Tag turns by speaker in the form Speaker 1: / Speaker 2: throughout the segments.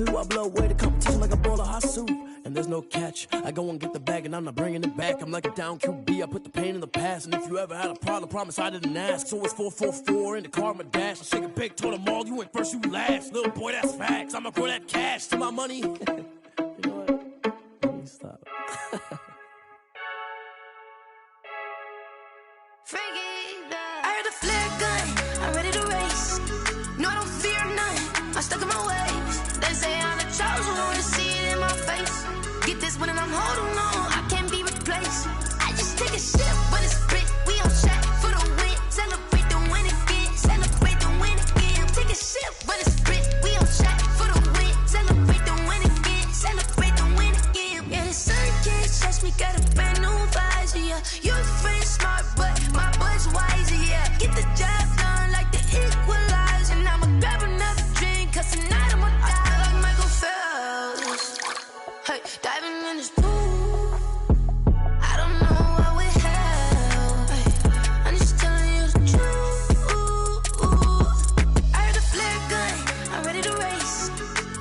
Speaker 1: 2. I blow away the competition like a bowl of hot soup. And there's no catch. I go and get the bag and I'm not bringing it back. I'm like a down QB. I put the pain in the past. And if you ever had a problem, promise I didn't ask. So it's 4-4-4 in the car, my dash. I shake a big, told them all, you went first, you last. Little boy, that's facts. I'ma grow that cash to my money. You know what? Let me stop.
Speaker 2: I heard a flare gun, I'm ready to race. No, I don't fear none, I'm stuck in my ways. They say I'm the chosen one, to see it in my face. Get this one and I'm holding on, I can't be replaced. I just take a sip when it's split, we on track for the win. Celebrate the win again, celebrate the win again. Take a sip when it's split, we on track for the win. Celebrate the win again, celebrate the win again. Yeah, the sun can't touch me, got a brand new visor, yeah. Your friend smart, but my boy's wiser, yeah. Get the job done like the equalizer. And I'ma grab another drink, cause tonight I'ma die like Michael Phelps. Hey, diving in this pool, I don't know what would help. Hey, I'm just telling you the truth. I heard a flare gun, I'm ready to race.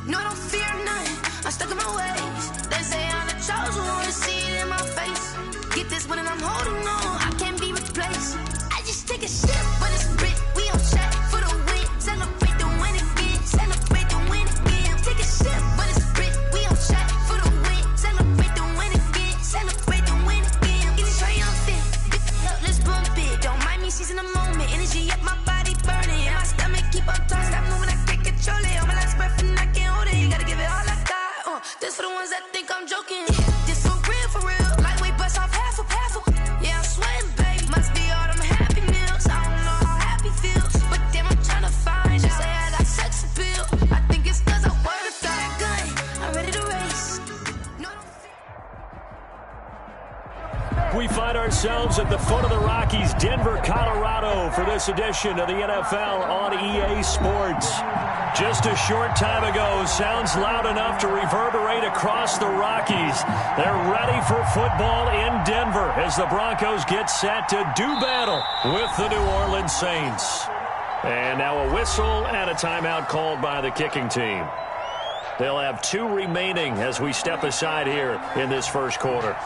Speaker 2: No, I don't fear none, I'm stuck in my ways. They say I'm the chosen one, to see it in my face. Get this one and I'm holding on, I can't be replaced. I just take a sip when it's split, we on track for the win. Celebrate the win again, celebrate the win again. Take a sip when it's split, we on track for the win. Celebrate the win again, celebrate the win again. Get it triumphant, look, let's bump it. Don't mind me seizing the moment, energy up my body burning. And my stomach keep up talking, stop moving, I can't control it. On my last breath and I can't hold it, you gotta give it all I got. This for the ones that think I'm joking. This for real, lightweight bust off half a. Yeah, I'm sweating, babe, must be all them happy meals. I don't know how happy feels, but damn, I'm trying to find you. Say I got sex appeal, I think it's cause I work a fire gun, I'm ready to race. No,
Speaker 3: We find ourselves at the foot of the Rockies, Denver, Colorado, for this edition of the NFL on EA Sports. Just a short time ago, sounds loud enough to reverberate across the Rockies. They're ready for football in Denver as the Broncos get set to do battle with the New Orleans Saints. And now a whistle and a timeout called by the kicking team. They'll have 2 remaining as we step aside here in this first quarter.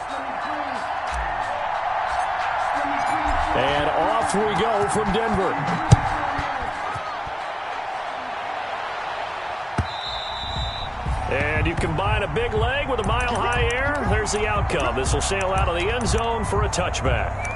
Speaker 3: And off we go from Denver. And you combine a big leg with a mile-high air, there's the outcome. This will sail out of the end zone for a touchback.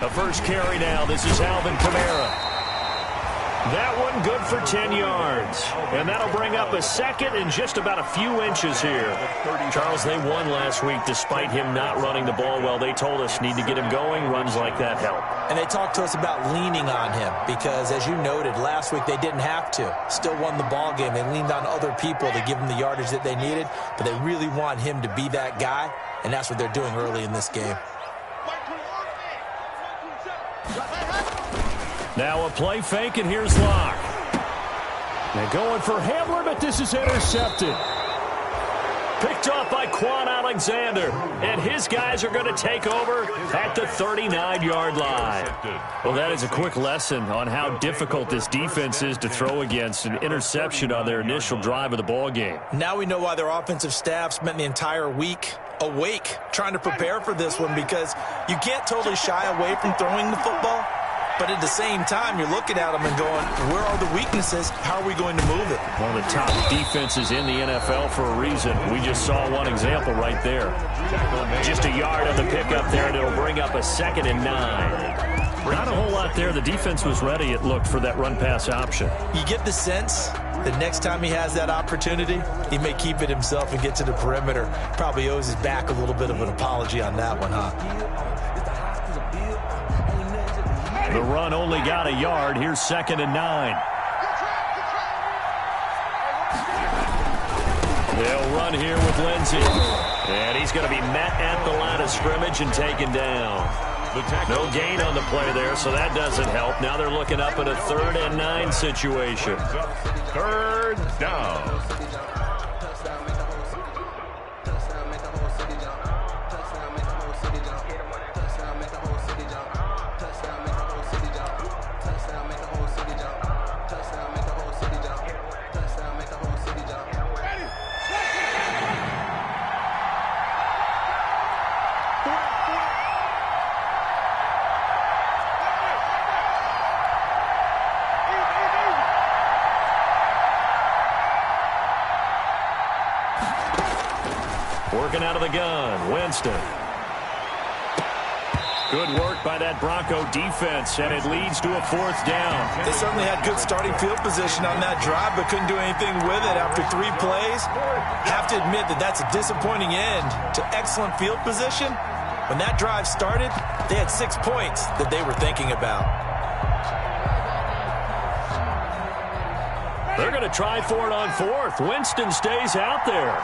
Speaker 3: The first carry now. This is Alvin Kamara. That one good for 10 yards. And that'll bring up a second and just about a few inches here. Charles, they won last week despite him not running the ball well. They told us need to get him going. Runs like that help.
Speaker 4: And they talked to us about leaning on him because, as you noted, last week they didn't have to. Still won the ball game. They leaned on other people to give them the yardage that they needed, but they really want him to be that guy, and that's what they're doing early in this game.
Speaker 3: Now a play fake, and here's Locke. They're going for Hamler, but this is intercepted. Picked off by Quan Alexander, and his guys are going to take over at the 39-yard line. Well, that is a quick lesson on how difficult this defense is to throw against. An interception on their initial drive of the ball game.
Speaker 4: Now we know why their offensive staff spent the entire week awake trying to prepare for this one, because you can't totally shy away from throwing the football. But at the same time, you're looking at them and going, where are the weaknesses? How are we going to move it?
Speaker 3: One of the top defenses in the NFL for a reason. We just saw one example right there. Just a yard of the pickup there, and it'll bring up a 2nd and 9. Not a whole lot there. The defense was ready, it looked, for that run-pass option.
Speaker 4: You get the sense that next time he has that opportunity, he may keep it himself and get to the perimeter. Probably owes his back a little bit of an apology on that one, huh?
Speaker 3: The run only got a yard. Here's 2nd and 9. They'll run here with Lindsey. And he's going to be met at the line of scrimmage and taken down. No gain on the play there, so that doesn't help. Now they're looking up at a 3rd and 9 situation.
Speaker 5: 3rd down.
Speaker 3: Working out of the gun, Winston. Good work by that Bronco defense, and it leads to a 4th down.
Speaker 4: They certainly had good starting field position on that drive, but couldn't do anything with it after 3 plays. Have to admit that that's a disappointing end to excellent field position. When that drive started, they had 6 points that they were thinking about.
Speaker 3: They're going to try for it on 4th. Winston stays out there.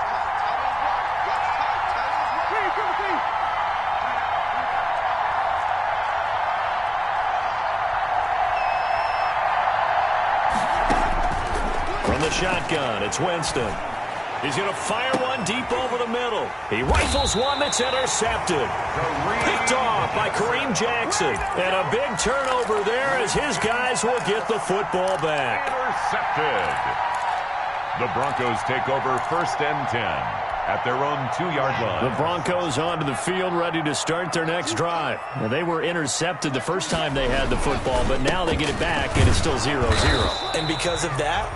Speaker 3: From the shotgun, it's Winston. He's going to fire one deep over the middle. He rifles one that's intercepted. Picked off by Kareem Jackson. And a big turnover there as his guys will get the football back.
Speaker 5: Intercepted. The Broncos take over 1st and 10 at their own 2-yard line.
Speaker 3: The Broncos onto the field ready to start their next drive. Now, they were intercepted the first time they had the football, but now they get it back and it's still 0-0.
Speaker 4: And because of that,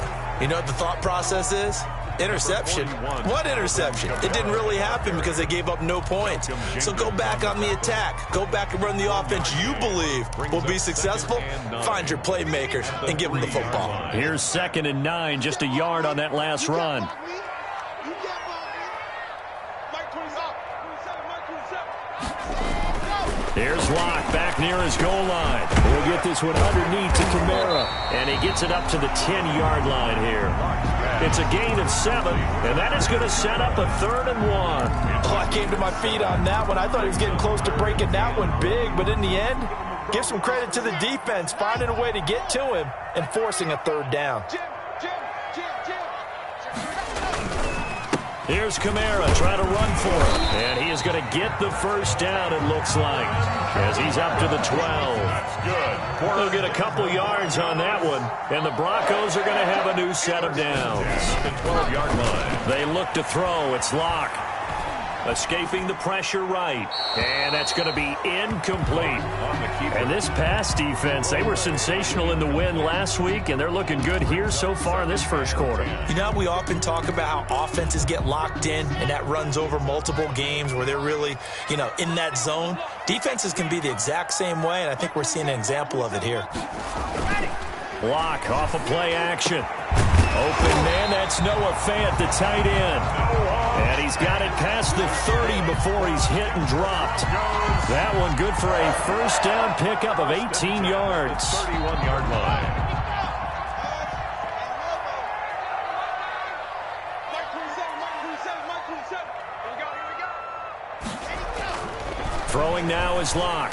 Speaker 4: you know what the thought process is? Interception. What interception? It didn't really happen because they gave up no points. So go back on the attack. Go back and run the offense you believe will be successful. Find your playmakers and give them the football.
Speaker 3: Here's 2nd and 9, just a yard on that last run. Here's Locke back near his goal line. We'll get this one underneath to Kamara. And he gets it up to the 10-yard line here. It's a gain of 7, and that is going to set up a 3rd and 1.
Speaker 4: Oh, I came to my feet on that one. I thought he was getting close to breaking that one big, but in the end, give some credit to the defense, finding a way to get to him and forcing a 3rd down.
Speaker 3: Here's Kamara trying to run for it. And he is going to get the 1st down, it looks like, as he's up to the 12.
Speaker 5: Good.
Speaker 3: They'll get a couple yards on that one, and the Broncos are going to have a new set of downs.
Speaker 5: The 12-yard line.
Speaker 3: They look to throw. It's Locke. Escaping the pressure right. And that's going to be incomplete. And this pass defense, they were sensational in the win last week, and they're looking good here so far in this first quarter.
Speaker 4: You know, we often talk about how offenses get locked in, and that runs over multiple games where they're really, in that zone. Defenses can be the exact same way, and I think we're seeing an example of it here.
Speaker 3: Locke off of play action. Open man, that's Noah Fant, the tight end. And he's got it past the 30 before he's hit and dropped. That one good for a 1st down pickup of 18 yards.
Speaker 5: 31-yard line.
Speaker 3: Throwing now is Locke.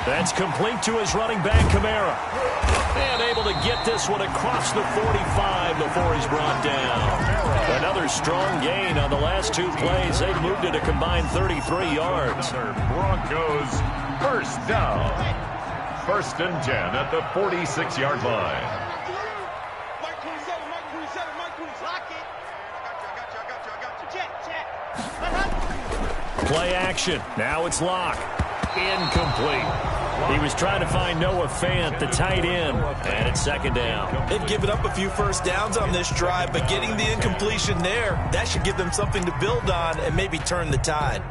Speaker 3: That's complete to his running back, Kamara. And able to get this one across the 45 before he's brought down. Another strong gain on the last 2 plays. They've moved it a combined 33 yards.
Speaker 5: Broncos 1st down. 1st and 10 at the 46-yard line.
Speaker 3: Play action. Now it's Locke. Incomplete. He was trying to find Noah Fant, the tight end, and it's 2nd down.
Speaker 4: They've given up a few 1st downs on this drive, but getting the incompletion there, that should give them something to build on and maybe turn the tide.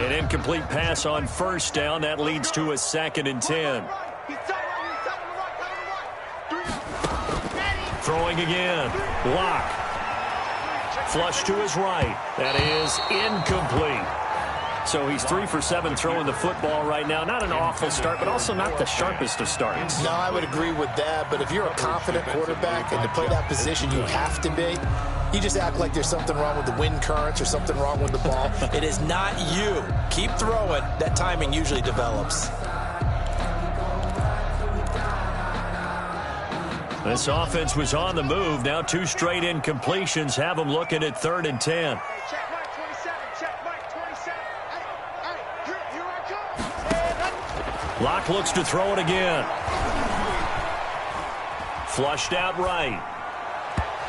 Speaker 3: An incomplete pass on first down. That leads to a 2nd and 10. Throwing again. Block. Flush to his right. That is incomplete. So he's 3 for 7 throwing the football right now. Not an awful start, but also not the sharpest of starts.
Speaker 6: No, I would agree with that. But if you're a confident quarterback and to play that position, you have to be. You just act like there's something wrong with the wind currents or something wrong with the ball.
Speaker 4: It is not you. Keep throwing. That timing usually develops.
Speaker 3: This offense was on the move. Now 2 straight incompletions have them looking at 3rd and 10. Locke looks to throw it again. Flushed out right.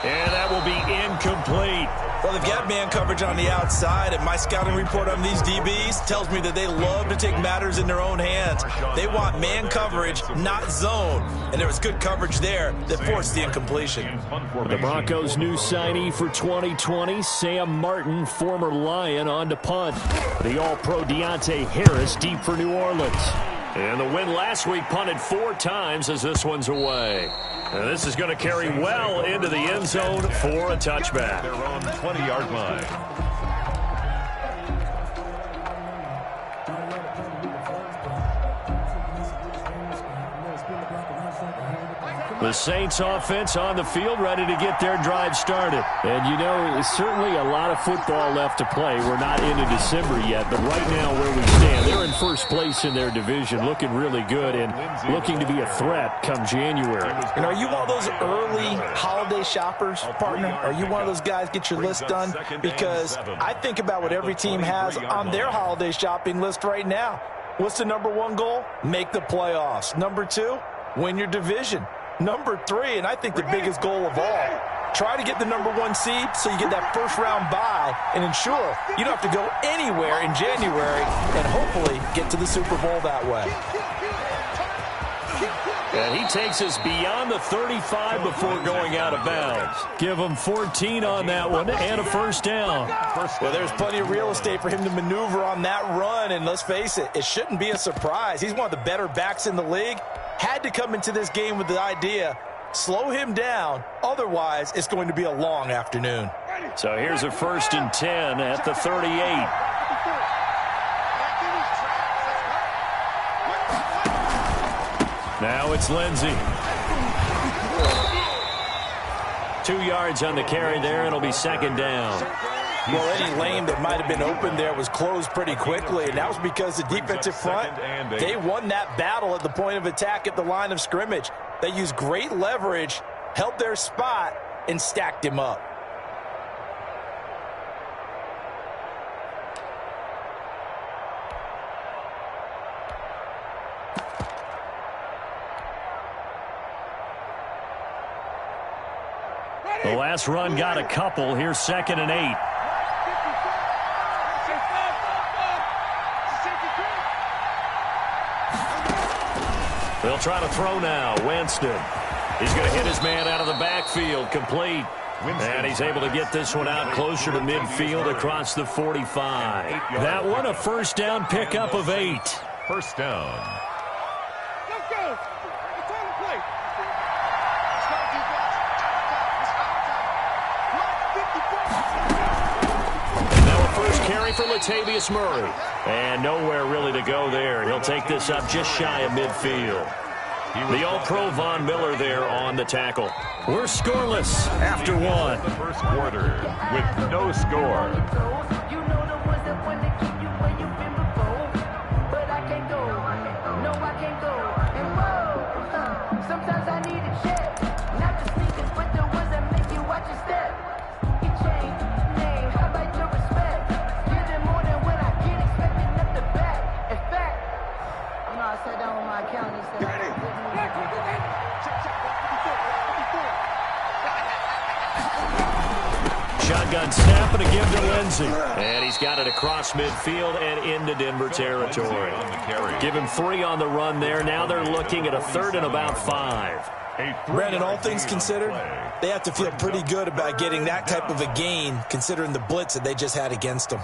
Speaker 3: And that will be incomplete.
Speaker 4: Well, they've got man coverage on the outside, and my scouting report on these DBs tells me that they love to take matters in their own hands. They want man coverage, not zone. And there was good coverage there that forced the incompletion.
Speaker 3: The Broncos' new signee for 2020, Sam Martin, former Lion, on to punt. The All-Pro Deontay Harris deep for New Orleans. And the win last week punted 4 times as this one's away. And this is going to carry well into the end zone for a touchback.
Speaker 5: Their own 20-yard line.
Speaker 3: The Saints offense on the field, ready to get their drive started. And, you know, certainly a lot of football left to play. We're not into December yet, but right now where we stand, they're in first place in their division, looking really good and looking to be a threat come January.
Speaker 4: And are you one of those early holiday shoppers, partner? Are you one of those guys get your list done? Because I think about what every team has on their holiday shopping list right now. What's the number 1 goal? Make the playoffs. Number 2, win your division. Number 3, and I think the biggest goal of all, try to get the number 1 seed so you get that first-round bye and ensure you don't have to go anywhere in January and hopefully get to the Super Bowl that way.
Speaker 3: And he takes us beyond the 35 before going out of bounds. Give him 14 on that one and a first down.
Speaker 4: Well, there's plenty of real estate for him to maneuver on that run, and let's face it, it shouldn't be a surprise. He's one of the better backs in the league. Had to come into this game with the idea, slow him down, otherwise it's going to be a long afternoon.
Speaker 3: So here's a 1st and 10 at the 38. Now it's Lindsey. 2 yards on the carry there. It'll be 2nd down.
Speaker 4: Well, any lane that might have been open there was closed pretty quickly, and that was because the defensive front, they won that battle at the point of attack at the line of scrimmage. They used great leverage, held their spot, and stacked him up.
Speaker 3: The last run got a couple. Here's 2nd and 8. They'll try to throw now. Winston. He's going to hit his man out of the backfield. Complete. And he's able to get this one out closer to midfield across the 45. That one a first down pickup of 8.
Speaker 5: First down.
Speaker 7: Let's go. It's on the play.
Speaker 3: Now a first carry for Latavius Murray. And nowhere really to go there. He'll take this up just shy of midfield. The All-Pro Von Miller there on the tackle. We're scoreless after 1.
Speaker 5: The first quarter with no score.
Speaker 2: You know the ones that want to keep you where you've been before. But I can't go. No, I can't go. And whoa, sometimes I need a check. Not the sneakers, but the ones that make you watch your step. You change name, how about your respect? Give them more than what I get, expecting up the back. In fact, you know, I sat down with my accountant, he said,
Speaker 3: Shotgun snap and a give to Lindsey. And he's got it across midfield and into Denver territory. Give him 3 on the run there. Now they're looking at a 3rd and about 5.
Speaker 4: Brandon, all things considered, they have to feel pretty good about getting that type of a gain considering the blitz that they just had against them.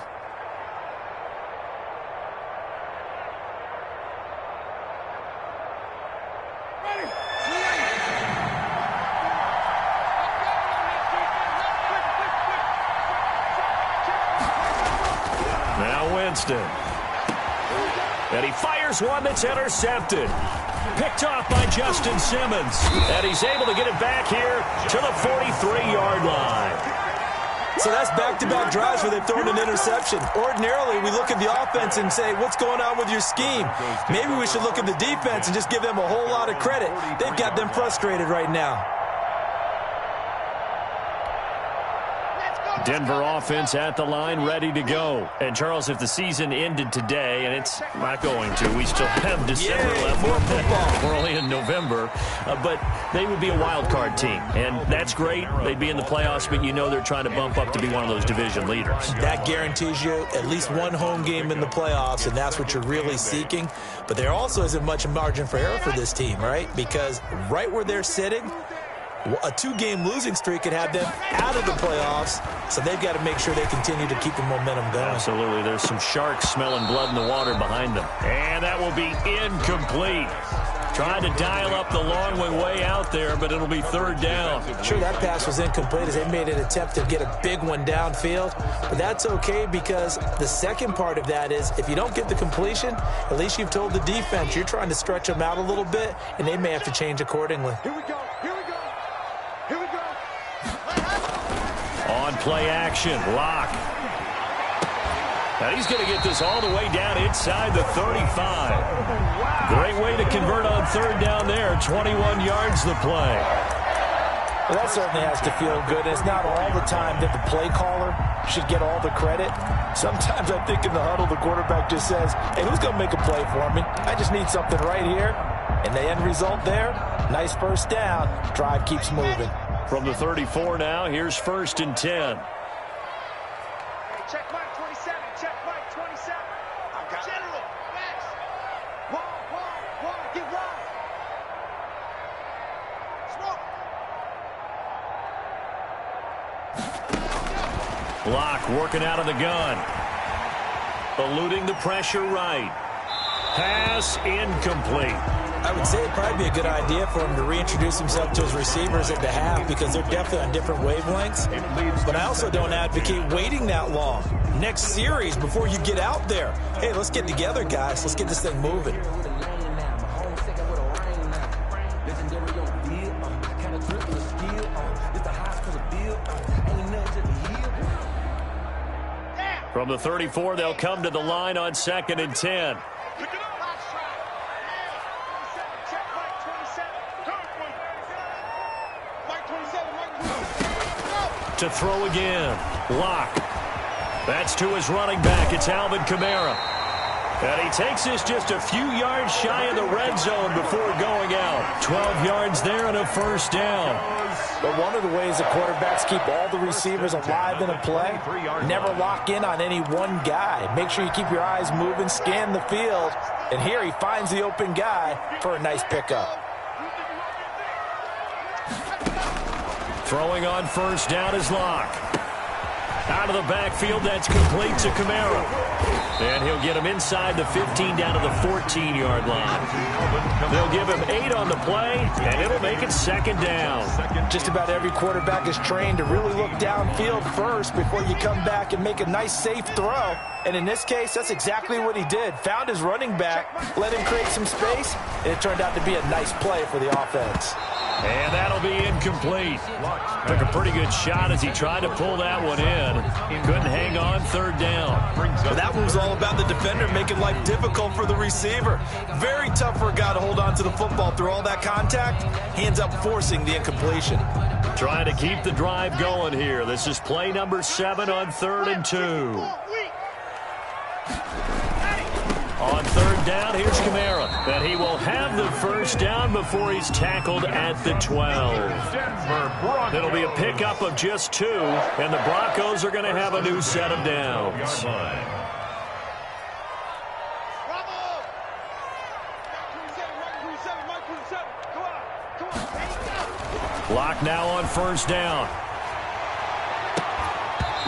Speaker 3: Austin. And he fires one that's intercepted. Picked off by Justin Simmons. And he's able to get it back here to the 43-yard line.
Speaker 4: So that's back-to-back drives where they've thrown an interception. Ordinarily, we look at the offense and say, what's going on with your scheme? Maybe we should look at the defense and just give them a whole lot of credit. They've got them frustrated right now.
Speaker 3: Denver offense at the line, ready to go. And, Charles, if the season ended today, and it's not going to, we still have December left.
Speaker 4: More football.
Speaker 3: We're only in November. But they would be a wild card team. And that's great. They'd be in the playoffs, but you know they're trying to bump up to be one of those division leaders.
Speaker 4: That guarantees you at least one home game in the playoffs, and that's what you're really seeking. But there also isn't much margin for error for this team, right? Because right where they're sitting, a two-game losing streak could have them out of the playoffs, so they've got to make sure they continue to keep the momentum going.
Speaker 3: Absolutely. There's some sharks smelling blood in the water behind them. And that will be incomplete. Trying to dial up the long way out there, but it'll be third down.
Speaker 4: Sure, that pass was incomplete as they made an attempt to get a big one downfield, but that's okay because the second part of that is if you don't get the completion, at least you've told the defense you're trying to stretch them out a little bit, and they may have to change accordingly.
Speaker 7: Here we go. Here we go. Here we go.
Speaker 3: On play action, Locke. Now he's going to get this all the way down inside the 35. Great way to convert on third down there. 21 yards the play.
Speaker 4: Well, that certainly has to feel good. It's not all the time that the play caller should get all the credit. Sometimes I think in the huddle, the quarterback just says, hey, who's going to make a play for me? I just need something right here. And the end result there, nice first down. Drive keeps moving.
Speaker 3: From the 34 now, here's 1st and 10.
Speaker 7: Check Mike 27. Check Mike 27. General, Max. Wall, get wide. Smoke.
Speaker 3: Locke working out of the gun. Eluding the pressure right. Pass incomplete.
Speaker 4: I would say it'd probably be a good idea for him to reintroduce himself to his receivers at the half because they're definitely on different wavelengths. But I also don't advocate waiting that long. Next series before you get out there. Hey, let's get together, guys. Let's get this thing moving.
Speaker 3: From the 34, they'll come to the line on 2nd and 10. To throw again. Locke. That's to his running back. It's Alvin Kamara. And he takes this just a few yards shy of the red zone before going out. 12 yards there and a first down.
Speaker 4: But one of the ways the quarterbacks keep all the receivers alive in a play, never lock in on any one guy. Make sure you keep your eyes moving, scan the field. And here he finds the open guy for a nice pickup.
Speaker 3: Throwing on first down is Locke. Out of the backfield, that's complete to Kamara. And he'll get him inside the 15 down to the 14-yard line. They'll give him 8 on the play, and it'll make it 2nd down.
Speaker 4: Just about every quarterback is trained to really look downfield first before you come back and make a nice, safe throw. And in this case, that's exactly what he did. Found his running back, let him create some space, and it turned out to be a nice play for the offense.
Speaker 3: And that'll be incomplete. Took a pretty good shot as he tried to pull that one in. Couldn't hang on, 3rd down.
Speaker 4: Well, that one was all about the defender making life difficult for the receiver. Very tough for a guy to hold on to the football through all that contact. He ends up forcing the incompletion.
Speaker 3: Trying to keep the drive going here. This is play number 7 on 3rd and 2. On 3rd down, here's Kamara. And he will have the first down before he's tackled at the 12. It'll be a pickup of just 2, and the Broncos are going to have a new set of downs. Locke now on first down.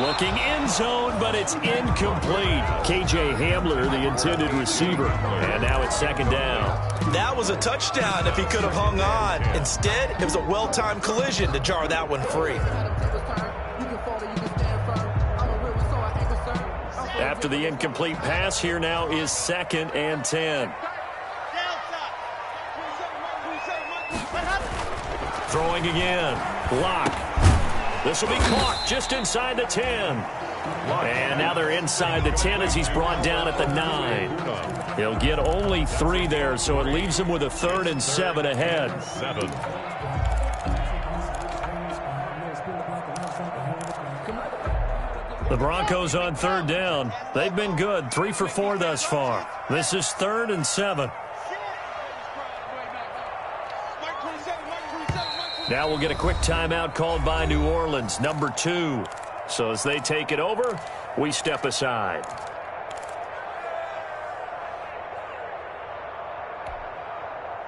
Speaker 3: Looking end zone, but it's incomplete. KJ Hamler, the intended receiver. And now it's 2nd down.
Speaker 4: That was a touchdown if he could have hung on. Instead, it was a well-timed collision to jar that one free.
Speaker 3: After the incomplete pass, here now is 2nd and 10. Throwing again. Lock. This will be caught just inside the 10. And now they're inside the 10 as he's brought down at the 9. He'll get only 3 there, so it leaves him with a 3rd and 7 ahead. The Broncos on 3rd down. They've been good, 3 for 4 thus far. This is 3rd and 7. Now we'll get a quick timeout called by New Orleans, number 2. So as they take it over, we step aside.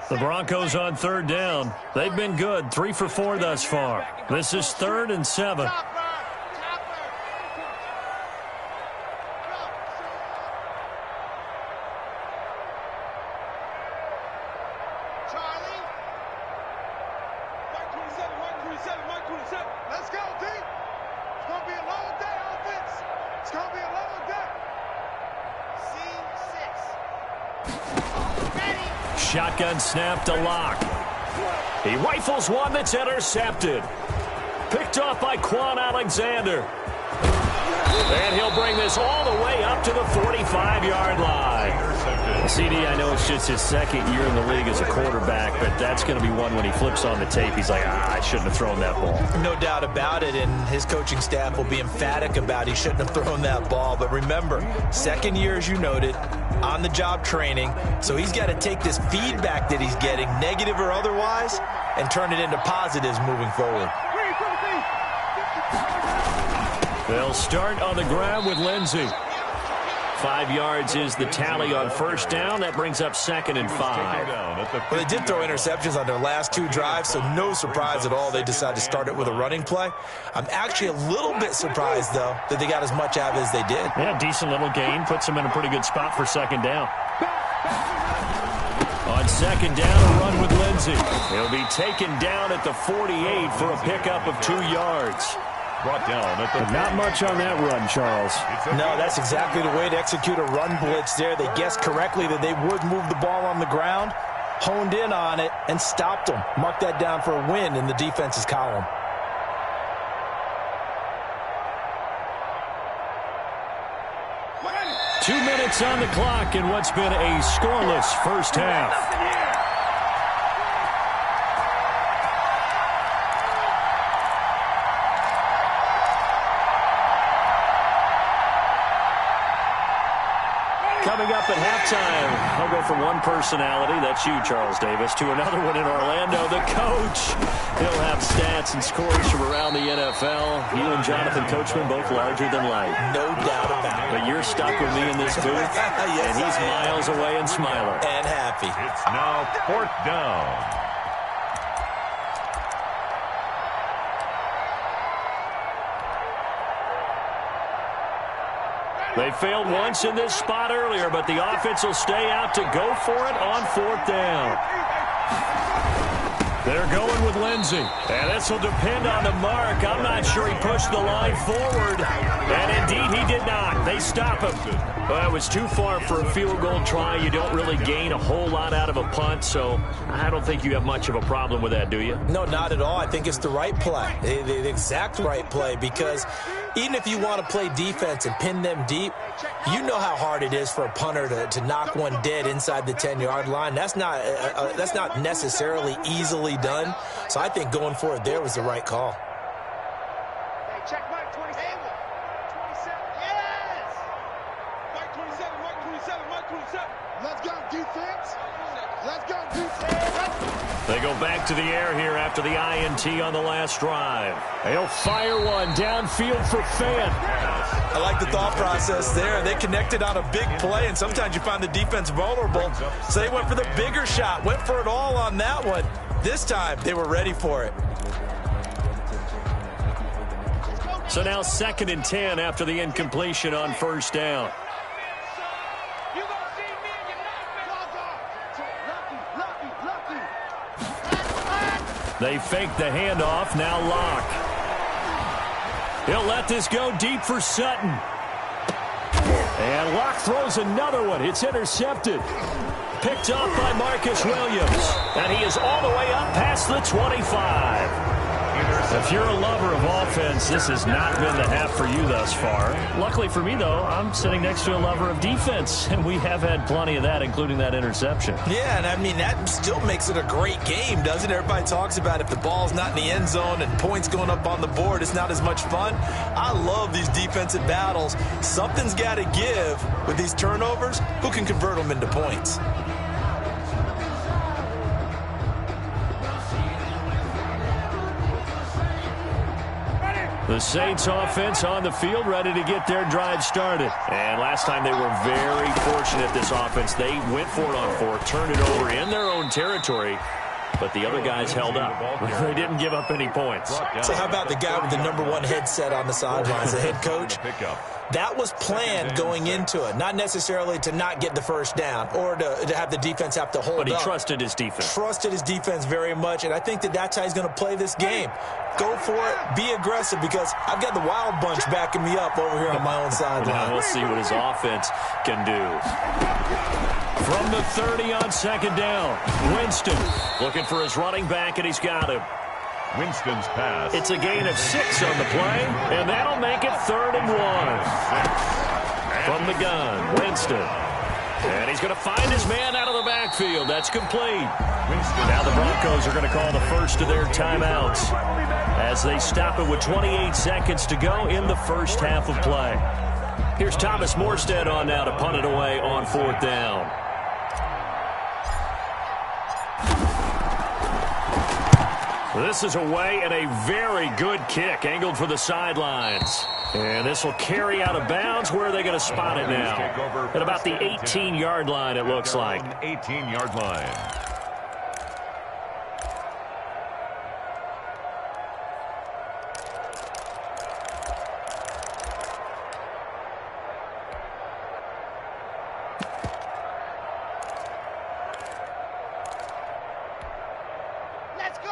Speaker 3: The Broncos on 3rd down. They've been good, 3 for 4 thus far. This is 3rd and 7. Shotgun snap to Lock. He rifles one that's intercepted. Picked off by Quan Alexander. And he'll bring this all the way up to the 45-yard line. CD, I know it's just his 2nd year in the league as a quarterback, but that's going to be one when he flips on the tape. He's like, I shouldn't have thrown that ball.
Speaker 4: No doubt about it, and his coaching staff will be emphatic about he shouldn't have thrown that ball. But remember, 2nd year, as you noted, on-the-job training, so he's got to take this feedback that he's getting, negative or otherwise, and turn it into positives moving forward.
Speaker 3: They'll start on the ground with Lindsey. 5 yards is the tally on 1st down. That brings up 2nd and 5.
Speaker 4: Well, they did throw interceptions on their last 2 drives, so no surprise at all they decided to start it with a running play. I'm actually a little bit surprised, though, that they got as much out of it as they did.
Speaker 3: Yeah, decent little gain. Puts them in a pretty good spot for 2nd down. On 2nd down, a run with Lindsey. He'll be taken down at the 48 for a pickup of 2 yards.
Speaker 5: Brought down at the
Speaker 3: not much on that run, Charles.
Speaker 4: No, that's exactly the way to execute a run blitz there. They guessed correctly that they would move the ball on the ground, honed in on it, and stopped them. Mark that down for a win in the defense's column.
Speaker 3: Two minutes on the clock in what's been a scoreless first half. Coming up at halftime, I'll go from one personality, that's you, Charles Davis, to another one in Orlando, the coach. He'll have stats and scores from around the NFL. You and Jonathan Coachman both larger than life.
Speaker 4: No doubt about it.
Speaker 3: But you're stuck with me in this booth,
Speaker 4: yes,
Speaker 3: and he's miles away and smiling.
Speaker 4: And happy.
Speaker 5: It's now 4th down.
Speaker 3: They failed once in this spot earlier, but the offense will stay out to go for it on 4th down. They're going with Lindsey. And this will depend on the mark. I'm not sure he pushed the line forward. And indeed, he did not. They stop him. Well, it was too far for a field goal try. You don't really gain a whole lot out of a punt, so I don't think you have much of a problem with that, do you?
Speaker 4: No, not at all. I think it's the right play, the exact right play, because even if you want to play defense and pin them deep, you know how hard it is for a punter to knock one dead inside the 10-yard line. That's not necessarily easily done. So I think going for it there was the right call.
Speaker 7: Hey, check Mike 27. 27. Yes! Mike 27, Mike 27, Mike 27. Let's go, defense. Let's go, defense.
Speaker 3: They go back to the air here after the INT on the last drive. They'll fire one downfield for Fant.
Speaker 4: I like the thought process there. They connected on a big play, and sometimes you find the defense vulnerable. So they went for the bigger shot, went for it all on that one. This time, they were ready for it.
Speaker 3: So now 2nd and 10 after the incompletion on 1st down. They fake the handoff, now Lock. He'll let this go deep for Sutton. And Locke throws another one. It's intercepted. Picked off by Marcus Williams. And he is all the way up past the 25. If you're a lover of offense, this has not been the half for you thus far. Luckily for me, though, I'm sitting next to a lover of defense, and we have had plenty of that, including that interception.
Speaker 4: Yeah, and I mean, that still makes it a great game, doesn't it? Everybody talks about if the ball's not in the end zone and points going up on the board, it's not as much fun. I love these defensive battles. Something's got to give with these turnovers. Who can convert them into points?
Speaker 3: The Saints offense on the field, ready to get their drive started. And last time they were very fortunate, this offense. They went for it on fourth, turned it over in their own territory, but the other guys held up. They didn't give up any points.
Speaker 4: So how about the guy with the #1 headset on the sidelines, the head coach? That was planned going into it, not necessarily to not get the first down or to have the defense have to hold up.
Speaker 3: But he trusted his defense.
Speaker 4: Trusted his defense very much, and I think that's how he's going to play this game. Go for it. Be aggressive, because I've got the wild bunch backing me up over here on my own sideline.
Speaker 3: Now we'll see what his offense can do. From the 30 on second down, Winston looking for his running back, and he's got him.
Speaker 5: Winston's pass.
Speaker 3: It's a gain of 6 on the play, and that'll make it 3rd and 1. From the gun, Winston. And he's going to find his man out of the backfield. That's complete. Now the Broncos are going to call the first of their timeouts as they stop it with 28 seconds to go in the first half of play. Here's Thomas Morstead on now to punt it away on 4th down. This is away, and a very good kick angled for the sidelines. And this will carry out of bounds. Where are they going to spot it now? At about the 18-yard line, it looks like.
Speaker 5: 18-yard line.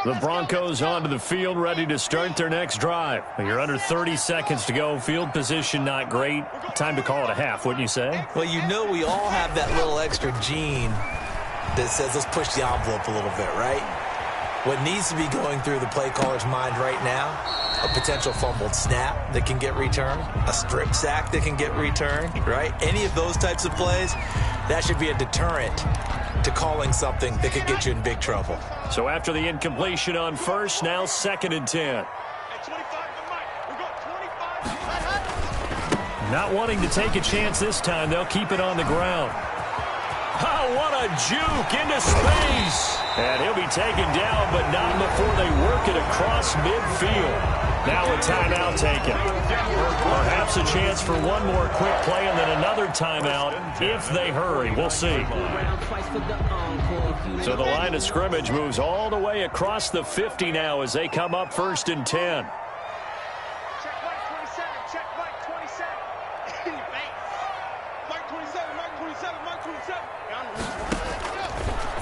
Speaker 3: The Broncos onto the field, ready to start their next drive. You're under 30 seconds to go. Field position not great. Time to call it a half, wouldn't you say?
Speaker 4: Well, you know we all have that little extra gene that says let's push the envelope a little bit, right? What needs to be going through the play caller's mind right now, a potential fumbled snap that can get returned, a strip sack that can get returned, right? Any of those types of plays, that should be a deterrent to calling something that could get you in big trouble.
Speaker 3: So after the incompletion on first, now 2nd and 10. Not wanting to take a chance this time, they'll keep it on the ground. Oh, what a juke into space. And he'll be taken down, but not before they work it across midfield. Now a timeout taken. Perhaps a chance for one more quick play and then another timeout if they hurry. We'll see. So the line of scrimmage moves all the way across the 50 now as they come up 1st and 10.
Speaker 7: Check Mike 27. Check Mike 27. In your face. Mike 27. Mike 27. Mike 27.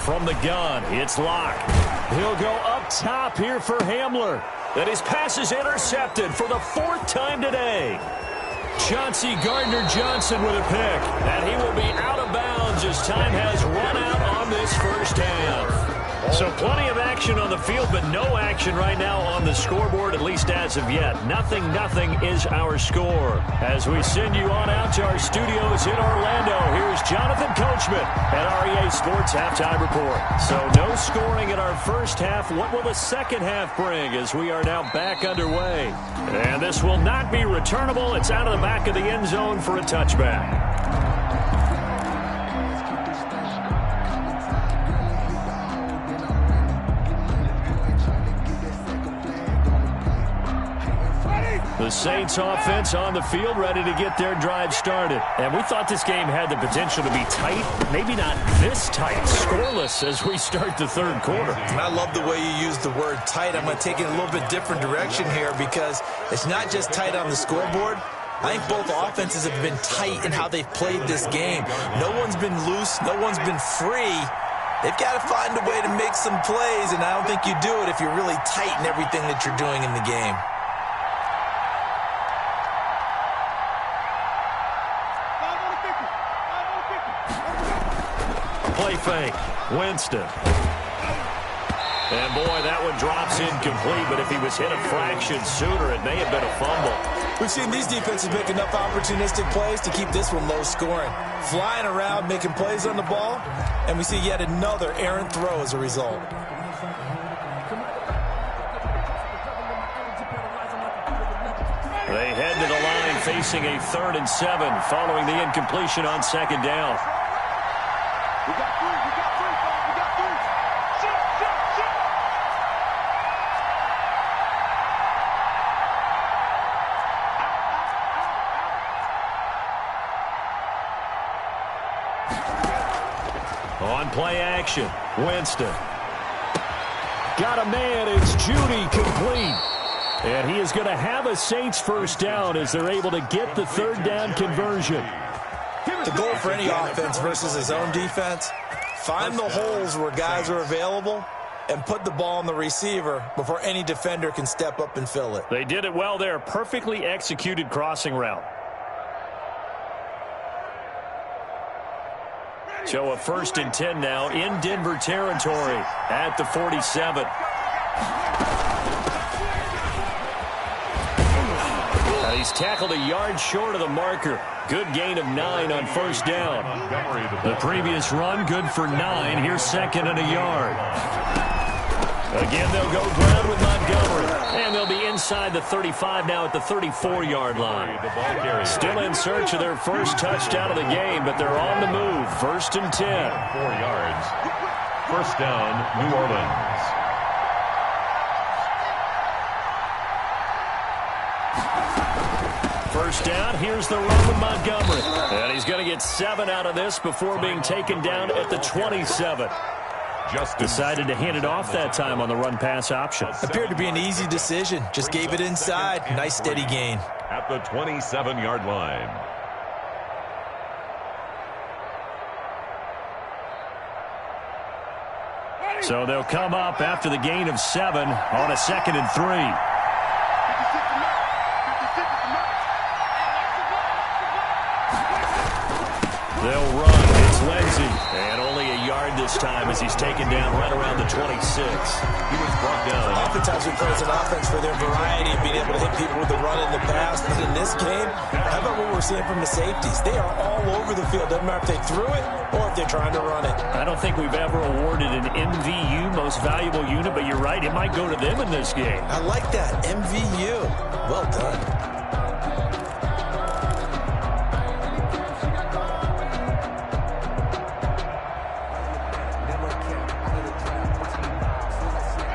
Speaker 3: From the gun, it's Locke. He'll go up top here for Hamler. And his pass is intercepted for the 4th time today. Chauncey Gardner-Johnson with a pick. And he will be out of bounds as time has run out on this first half. So plenty of action on the field, but no action right now on the scoreboard, at least as of yet. 0-0 is our score. As we send you on out to our studios in Orlando, here's Jonathan Coachman at REA Sports Halftime Report. So no scoring in our first half. What will the second half bring as we are now back underway? And this will not be returnable. It's out of the back of the end zone for a touchback. The Saints offense on the field, ready to get their drive started. And we thought this game had the potential to be tight, maybe not this tight, scoreless as we start the 3rd quarter.
Speaker 4: And I love the way you use the word tight. I'm going to take it a little bit different direction here because it's not just tight on the scoreboard. I think both offenses have been tight in how they've played this game. No one's been loose. No one's been free. They've got to find a way to make some plays, and I don't think you do it if you're really tight in everything that you're doing in the game.
Speaker 3: fake. Winston. And, boy, that one drops incomplete, but if he was hit a fraction sooner, it may have been a fumble.
Speaker 4: We've seen these defenses make enough opportunistic plays to keep this one low scoring. Flying around, making plays on the ball, and we see yet another errant throw as a result.
Speaker 3: They head to the line facing a 3rd and 7 following the incompletion on 2nd down.
Speaker 7: We got three. Shut.
Speaker 3: On play action, Winston. Got a man, it's Judy complete. And he is going to have a Saints first down as they're able to get the 3rd down conversion.
Speaker 4: The goal for any offense versus his own defense, find the holes where guys are available and put the ball on the receiver before any defender can step up and fill it.
Speaker 3: They did it well there. Perfectly executed crossing route. So a 1st and 10 now in Denver territory at the 47. He's tackled a yard short of the marker. Good gain of 9 on 1st down. The previous run, good for 9. Here's 2nd and a yard. Again, they'll go ground with Montgomery. And they'll be inside the 35 now at the 34-yard line. Still in search of their first touchdown of the game, but they're on the move. 1st and 10.
Speaker 5: 4 yards. 1st down, New Orleans.
Speaker 3: First down, here's the run with Montgomery. And he's going to get 7 out of this before being taken down at the 27. Decided to hand it off that time on the run-pass option.
Speaker 4: Appeared to be an easy decision. Just gave it inside. Nice steady gain.
Speaker 5: At the 27-yard line.
Speaker 3: So they'll come up after the gain of 7 on a 2nd and 3. They'll run. It's Lindsey. And only a yard this time as he's taken down right around the 26. He was brought down.
Speaker 4: Oftentimes we praise an offense for their variety of being able to hit people with the run in the past. But in this game, how about what we're seeing from the safeties? They are all over the field. Doesn't matter if they threw it or if they're trying to run it.
Speaker 3: I don't think we've ever awarded an MVU, most valuable unit, but you're right. It might go to them in this game.
Speaker 4: I like that. MVU. Well done.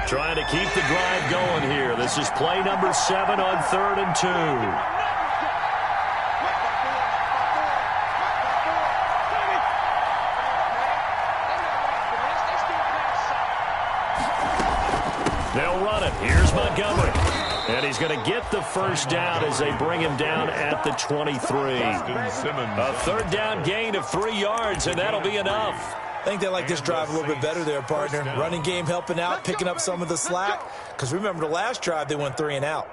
Speaker 3: Trying to keep the drive going here. This is play number 7 on 3rd and 2. They'll run it. Here's Montgomery. And he's going to get the first down as they bring him down at the 23. A 3rd down gain of 3 yards, and that'll be enough.
Speaker 4: I think they like this drive a little bit better there, partner. Running game helping out, picking up some of the slack. Because remember, the last drive, they went 3 and out.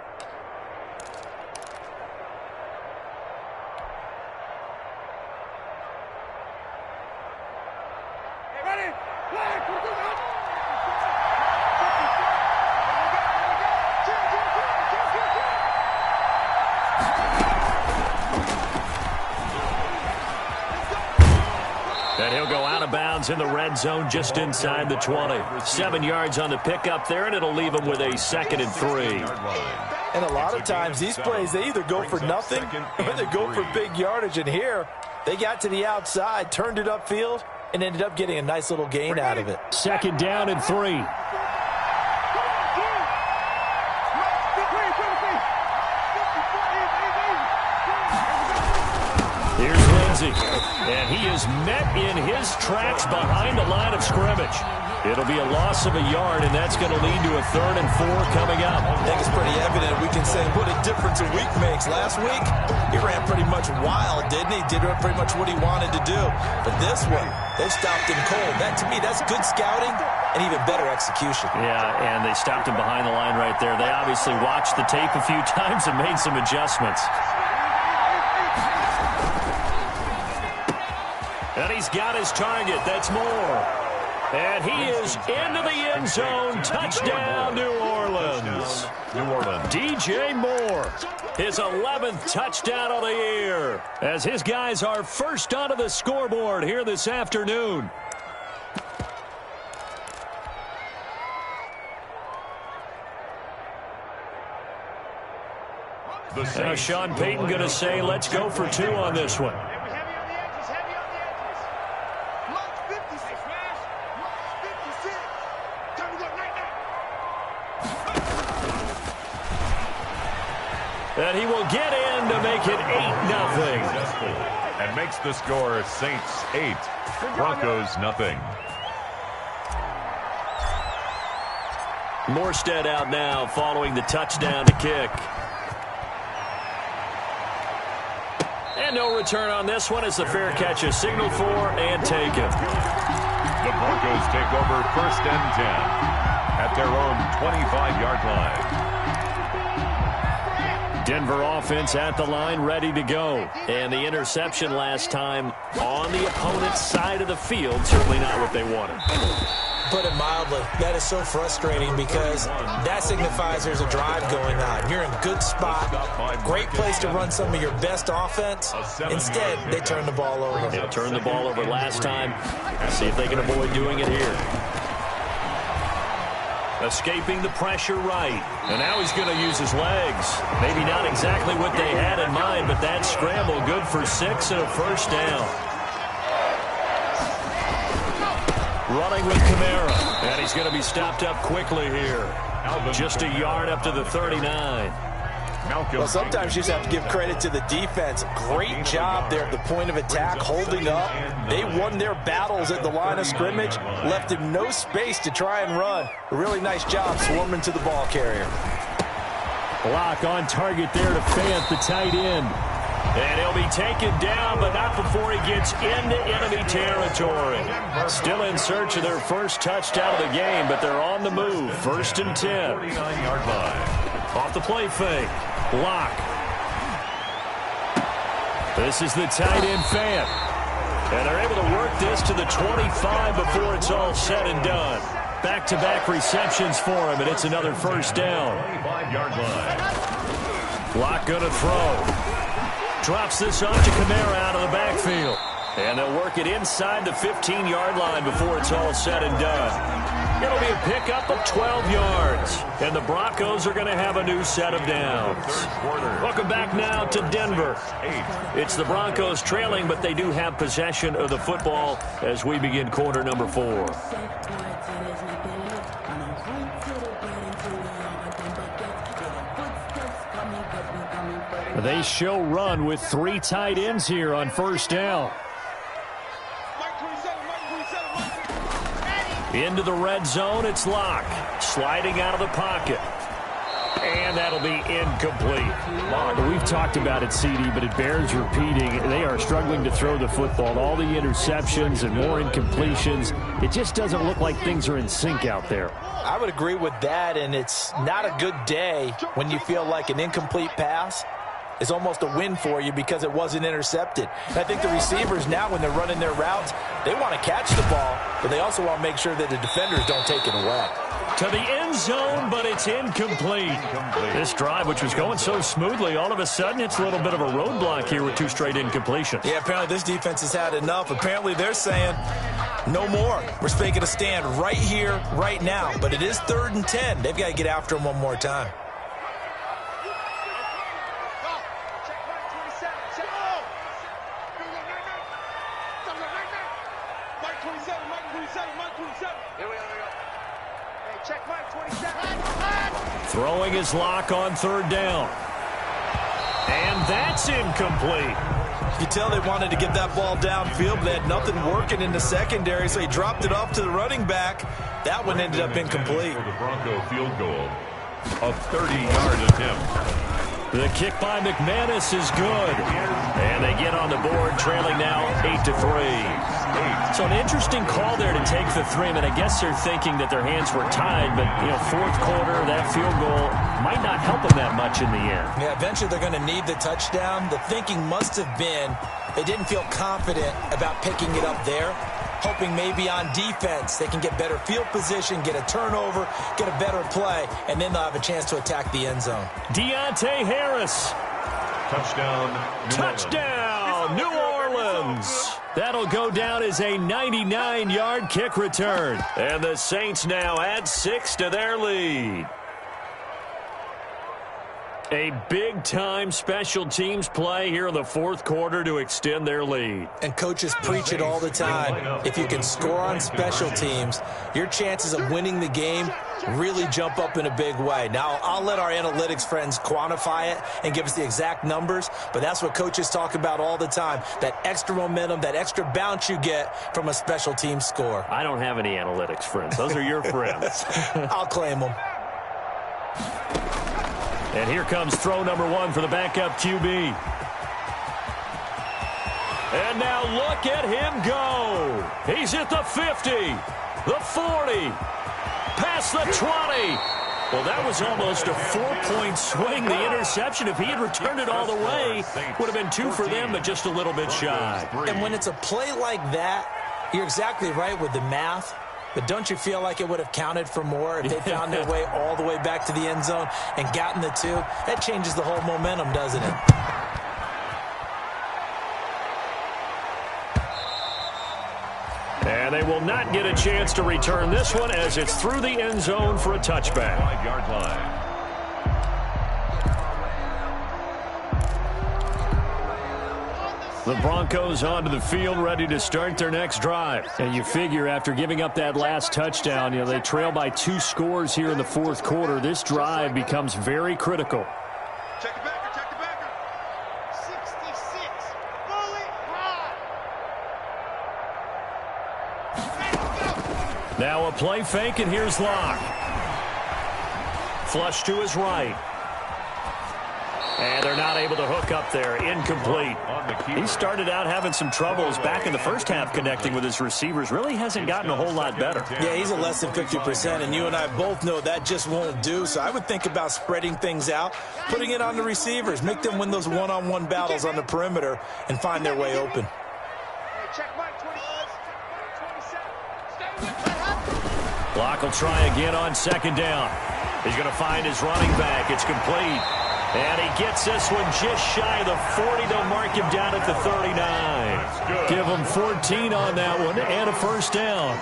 Speaker 3: And he'll go out of bounds in the red zone just inside the 20. 7 yards on the pickup there, and it'll leave him with a 2nd and 3.
Speaker 4: And a lot of times, these plays, they either go for nothing or they go for big yardage. And here, they got to the outside, turned it upfield, and ended up getting a nice little gain out of it.
Speaker 3: 2nd down and 3. Here's Lindsey, and he is met in his tracks behind the line of scrimmage. It'll be a loss of a yard, and that's going to lead to a 3rd and 4 coming up.
Speaker 4: I think it's pretty evident. We can say what a difference a week makes. Last week, he ran pretty much wild, didn't he? Did pretty much what he wanted to do. But this one, they stopped him cold. That, to me, that's good scouting and even better execution.
Speaker 3: Yeah, and they stopped him behind the line right there. They obviously watched the tape a few times and made some adjustments. And he's He's got his target. That's Moore. And he is into the end zone. Touchdown, New Orleans. DJ Moore, his 11th touchdown of the year, as his guys are first onto the scoreboard here this afternoon. Now Sean Payton going to say, let's go for 2 on this one. And he will get in to make it 8-0.
Speaker 5: And makes the score Saints 8, Broncos 0.
Speaker 3: Morstead out now following the touchdown to kick. And no return on this one as the fair catch is signaled for and taken.
Speaker 5: The Broncos take over 1st and 10 at their own 25-yard line.
Speaker 3: Denver offense at the line, ready to go. And the interception last time on the opponent's side of the field, certainly not what they wanted.
Speaker 4: Put it mildly, that is so frustrating because that signifies there's a drive going on. You're in a good spot, great place to run some of your best offense. Instead, they turn the ball over.
Speaker 3: They turned the ball over last time. See if they can avoid doing it here. Escaping the pressure right. And now he's going to use his legs. Maybe not exactly what they had in mind, but that scramble good for 6 and a first down. Running with Kamara. And he's going to be stopped up quickly here. Just a yard up to the 39.
Speaker 4: Well, sometimes you just have to give credit to the defense. Great job there at the point of attack, holding up. They won their battles at the line of scrimmage, left him no space to try and run. A really nice job swarming to the ball carrier.
Speaker 3: Block on target there to Fant, the tight end. And he'll be taken down, but not before he gets into enemy territory. Still in search of their first touchdown of the game, but they're on the move. 1st and 10.
Speaker 5: 49-yard line.
Speaker 3: Off the play fake. Block. This is the tight end Fant. And they're able to work this to the 25 before it's all said and done. Back-to-back receptions for him, and it's another first down.
Speaker 5: 25-yard line.
Speaker 3: Block going to throw. Drops this off to Kamara out of the backfield. And they'll work it inside the 15-yard line before it's all said and done. It'll be a pickup of 12 yards. And the Broncos are going to have a new set of downs. Welcome back now to Denver. It's the Broncos trailing, but they do have possession of the football as we begin quarter number 4. They show run with 3 tight ends here on first down. Into the red zone, it's Locke. Sliding out of the pocket. And that'll be incomplete. We've talked about it, CD, but it bears repeating. They are struggling to throw the football. All the interceptions and more incompletions. It just doesn't look like things are in sync out there.
Speaker 4: I would agree with that, and it's not a good day when you feel like an incomplete pass is almost a win for you because it wasn't intercepted. And I think the receivers now, when they're running their routes, they want to catch the ball, but they also want to make sure that the defenders don't take it away.
Speaker 3: To the end zone, but it's incomplete. This drive, which was going so smoothly, all of a sudden it's a little bit of a roadblock here with 2 straight incompletions.
Speaker 4: Yeah, apparently this defense has had enough. Apparently they're saying no more. We're making a stand right here, right now. But it is 3rd and 10. They've got to get after him one more time.
Speaker 3: Throwing his lock on 3rd down. And that's incomplete.
Speaker 4: You tell they wanted to get that ball downfield, but they had nothing working in the secondary, so he dropped it off to the running back. That one ended up incomplete.
Speaker 5: For the Bronco field goal, a 30-yard attempt.
Speaker 3: The kick by McManus is good. And they get on the board, trailing now 8-3. So an interesting call there to take the 3. I mean, I guess they're thinking that their hands were tied, but, you know, 4th quarter, that field goal might not help them that much in the end.
Speaker 4: Yeah, eventually they're going to need the touchdown. The thinking must have been they didn't feel confident about picking it up there, hoping maybe on defense they can get better field position, get a turnover, get a better play, and then they'll have a chance to attack the end zone.
Speaker 3: Deontay Harris.
Speaker 5: Touchdown,
Speaker 3: New Orleans. That'll go down as a 99-yard kick return. And the Saints now add 6 to their lead. A big-time special teams play here in the fourth quarter to extend their lead.
Speaker 4: And coaches preach it all the time. If you can score on special teams, your chances of winning the game really jump up in a big way. Now, I'll let our analytics friends quantify it and give us the exact numbers, but that's what coaches talk about all the time, that extra momentum, that extra bounce you get from a special team score.
Speaker 3: I don't have any analytics friends. Those are your friends.
Speaker 4: I'll claim them.
Speaker 3: And here comes throw number 1 for the backup QB. And now look at him go. He's at the 50, the 40, past the 20. Well, that was almost a 4-point swing. The interception, if he had returned it all the way, would have been 2 for them, but just a little bit shy.
Speaker 4: And when it's a play like that, you're exactly right with the math. But don't you feel like it would have counted for more if they found their way all the way back to the end zone and gotten the 2? That changes the whole momentum, doesn't it?
Speaker 3: And they will not get a chance to return this one as it's through the end zone for a touchback.
Speaker 5: 5-yard line.
Speaker 3: The Broncos onto the field, ready to start their next drive. And you figure after giving up that last touchdown, they trail by 2 scores here in the fourth quarter. This drive becomes very critical.
Speaker 7: Check the backer, check the backer. 66, fully ride.
Speaker 3: Now a play fake, and here's Locke. Flush to his right. And they're not able to hook up there. Incomplete. He started out having some troubles back in the first half connecting with his receivers. Really hasn't gotten a whole lot better.
Speaker 4: Yeah, he's at less than 50%, and you and I both know that just won't do. So I would think about spreading things out, putting it on the receivers, make them win those one-on-one battles on the perimeter, and find their way open.
Speaker 3: Locke will try again on second down. He's going to find his running back. It's complete. And he gets this one just shy of the 40. They'll mark him down at the 39. Give him 14 on that one and a first down.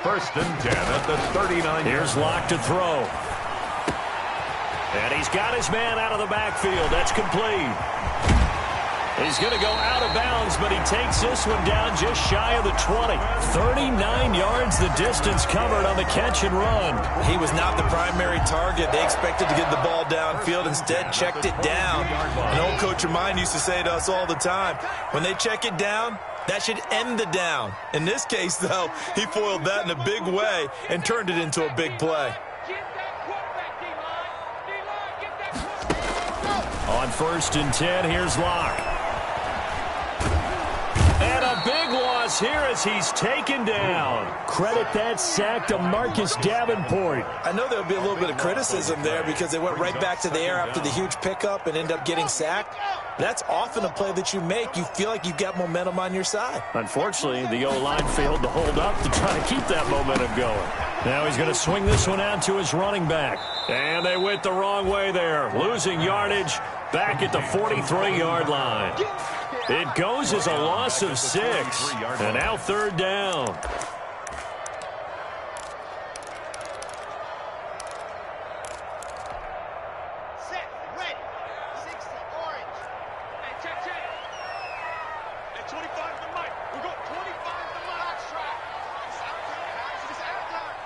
Speaker 5: 1st and 10 at the 39.
Speaker 3: Here's Locke to throw. And he's got his man out of the backfield. That's complete. He's going to go out of bounds, but he takes this one down just shy of the 20. 39 yards the distance covered on the catch and run.
Speaker 4: He was not the primary target. They expected to get the ball downfield. Instead, checked it down. An old coach of mine used to say to us all the time, when they check it down, that should end the down. In this case, though, he foiled that in a big way and turned it into a big play.
Speaker 3: On 1st and 10, here's Locke. And a big loss here as he's taken down. Credit that sack to Marcus Davenport.
Speaker 4: I know there'll be a little bit of criticism there because they went right back to the air after the huge pickup and end up getting sacked. That's often a play that you make. You feel like you've got momentum on your side.
Speaker 3: Unfortunately, the O-line failed to hold up to try to keep that momentum going. Now he's going to swing this one out to his running back. And they went the wrong way there, losing yardage back at the 43-yard line. It goes as a loss of 6, and now 3rd down.
Speaker 7: Set, ready, 60, orange. Hey, check. Hey, 25 to Mike. We got 25 to Mike. That's right. It's outside.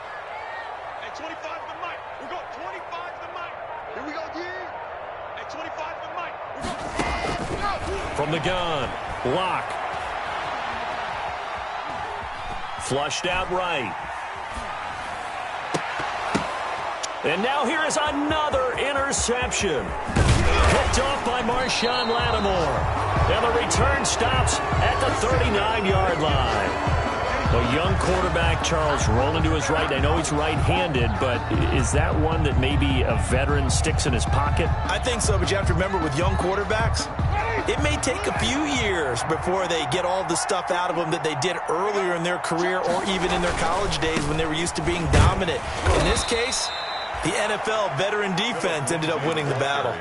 Speaker 7: Hey, 25 to Mike. We got 25 to Mike. Here we go again. Hey, 25 to Mike. We got
Speaker 3: From the gun, Locke. Flushed out right. And now here is another interception. Picked off by Marshawn Lattimore. And the return stops at the 39-yard line. A young quarterback, Charles, rolling to his right. I know he's right-handed, but is that one that maybe a veteran sticks in his pocket?
Speaker 4: I think so, but you have to remember with young quarterbacks, it may take a few years before they get all the stuff out of them that they did earlier in their career or even in their college days when they were used to being dominant. In this case, the NFL veteran defense ended up winning the battle.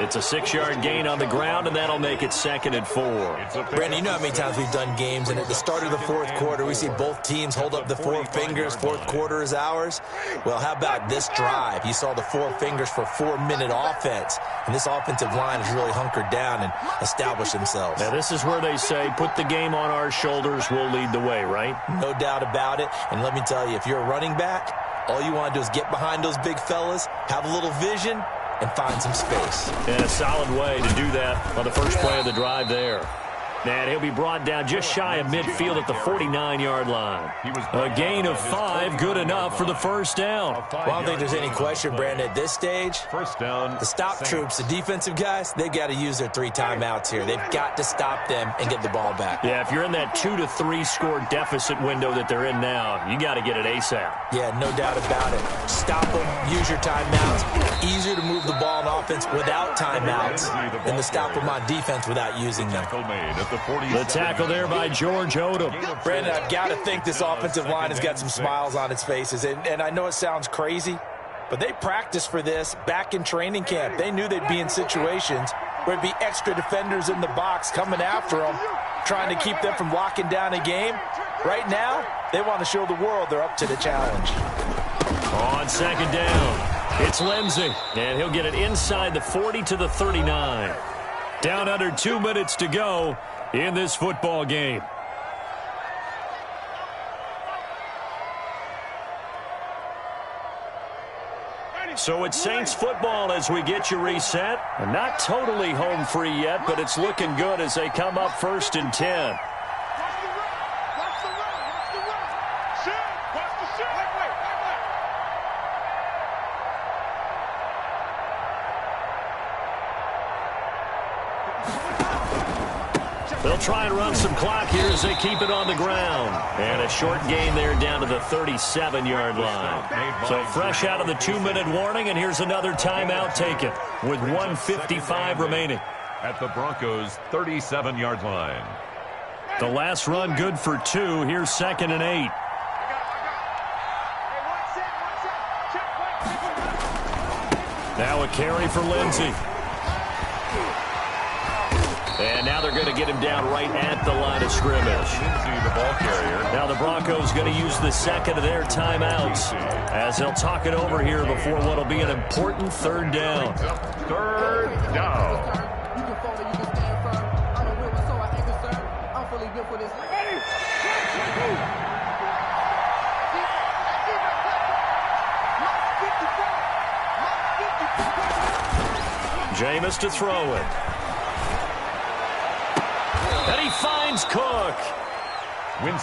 Speaker 3: It's a 6-yard gain on the ground, and that'll make it 2nd and 4.
Speaker 4: Brandon, you know how many times we've done games, and at the start of the fourth quarter, we see both teams hold up the 4 fingers, fourth quarter is ours. Well, how about this drive? You saw the 4 fingers for 4-minute offense, and this offensive line has really hunkered down and established themselves.
Speaker 3: Now, this is where they say, put the game on our shoulders, we'll lead the way, right?
Speaker 4: No doubt about it, and let me tell you, if you're a running back, all you want to do is get behind those big fellas, have a little vision, and find some space.
Speaker 3: And a solid way to do that on the first play of the drive there. And he'll be brought down just shy of midfield at the 49-yard line. A gain of 5, good enough for the first down.
Speaker 4: Well, I don't think there's any question, Brandon, at this stage,
Speaker 5: First down,
Speaker 4: the stop troops, the defensive guys, they've got to use their 3 timeouts here. They've got to stop them and get the ball back.
Speaker 3: Yeah, if you're in that 2 to 3 score deficit window that they're in now, you got to get it ASAP.
Speaker 4: Yeah, no doubt about it. Stop them, use your timeouts. Easier to move the ball on offense without timeouts than to stop them on defense without using them.
Speaker 3: The tackle there by George Odom.
Speaker 4: Brandon, I've got to think this offensive line has got some smiles on its faces. And I know it sounds crazy, but they practiced for this back in training camp. They knew they'd be in situations where it'd be extra defenders in the box coming after them, trying to keep them from locking down a game. Right now, they want to show the world they're up to the challenge.
Speaker 3: On 2nd down, it's Lindsey, and he'll get it inside the 40 to the 39. Down under 2 minutes to go in this football game. So it's Saints football as we get you reset. And not totally home free yet, but it's looking good as they come up 1st and 10. They'll try and run some clock here as they keep it on the ground. And a short gain there down to the 37-yard line. So fresh out of the 2-minute warning, and here's another timeout taken with 1:55 remaining.
Speaker 5: At the Broncos' 37-yard line.
Speaker 3: The last run good for 2. Here's 2nd and 8. Now a carry for Lindsey. And now they're going to get him down right at the line of scrimmage.
Speaker 5: Lindsey, the ball carrier.
Speaker 3: Now the Broncos going to use the 2nd of their timeouts as they'll talk it over here before what will be an important 3rd down.
Speaker 5: 3rd down.
Speaker 3: Jameis to throw it. And he finds Cook.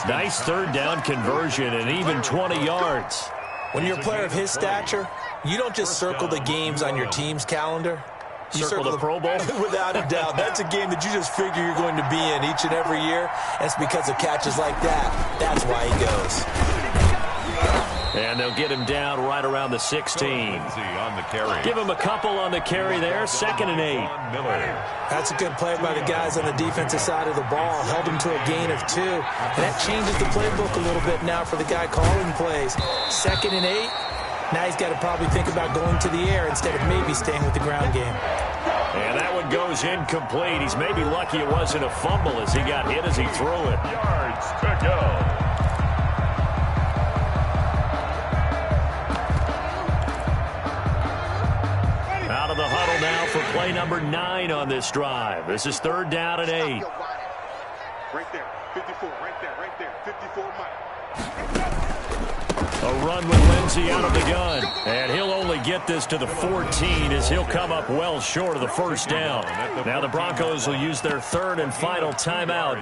Speaker 3: Nice 3rd down conversion and even 20 yards.
Speaker 4: When you're a player of his stature, you don't just circle the games on your team's calendar. You
Speaker 3: Circle the Pro Bowl?
Speaker 4: Without a doubt. That's a game that you just figure you're going to be in each and every year. And it's because of catches like that. That's why he goes.
Speaker 3: And they'll get him down right around the 16.
Speaker 5: On the carry.
Speaker 3: Give him a couple on the carry there. 2nd and 8.
Speaker 4: That's a good play by the guys on the defensive side of the ball. Held him to a gain of 2. And that changes the playbook a little bit now for the guy calling plays. 2nd and 8. Now he's got to probably think about going to the air instead of maybe staying with the ground game.
Speaker 3: And that one goes incomplete. He's maybe lucky it wasn't a fumble as he got hit as he threw it.
Speaker 5: Yards to go.
Speaker 3: Out of the huddle now for play number 9 on this drive. This is 3rd down and 8.
Speaker 7: Right there, 54, right there, 54 miles.
Speaker 3: A run with Lindsey out of the gun. And he'll only get this to the 14 as he'll come up well short of the 1st down. Now the Broncos will use their 3rd and final timeout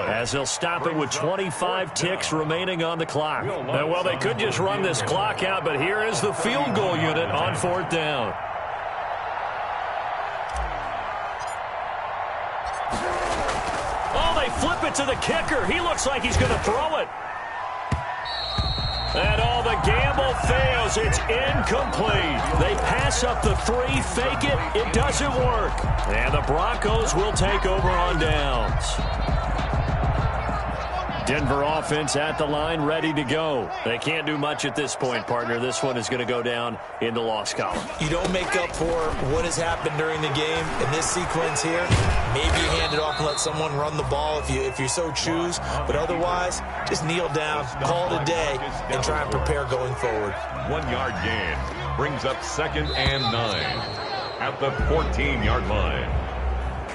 Speaker 3: as they'll stop it with 25 ticks remaining on the clock. Now, well, they could just run this clock out, but here is the field goal unit on 4th down. Oh, they flip it to the kicker. He looks like he's going to throw it. gamble fails. It's incomplete. They pass up the 3, fake it. It doesn't work. And the Broncos will take over on downs. Denver offense at the line, ready to go. They can't do much at this point, partner. This one is going to go down in the loss column.
Speaker 4: You don't make up for what has happened during the game in this sequence here. Maybe you hand it off and let someone run the ball if you so choose. But otherwise, just kneel down, call it a day, and try and prepare going forward.
Speaker 5: 1-yard gain brings up 2nd and 9 at the 14-yard line.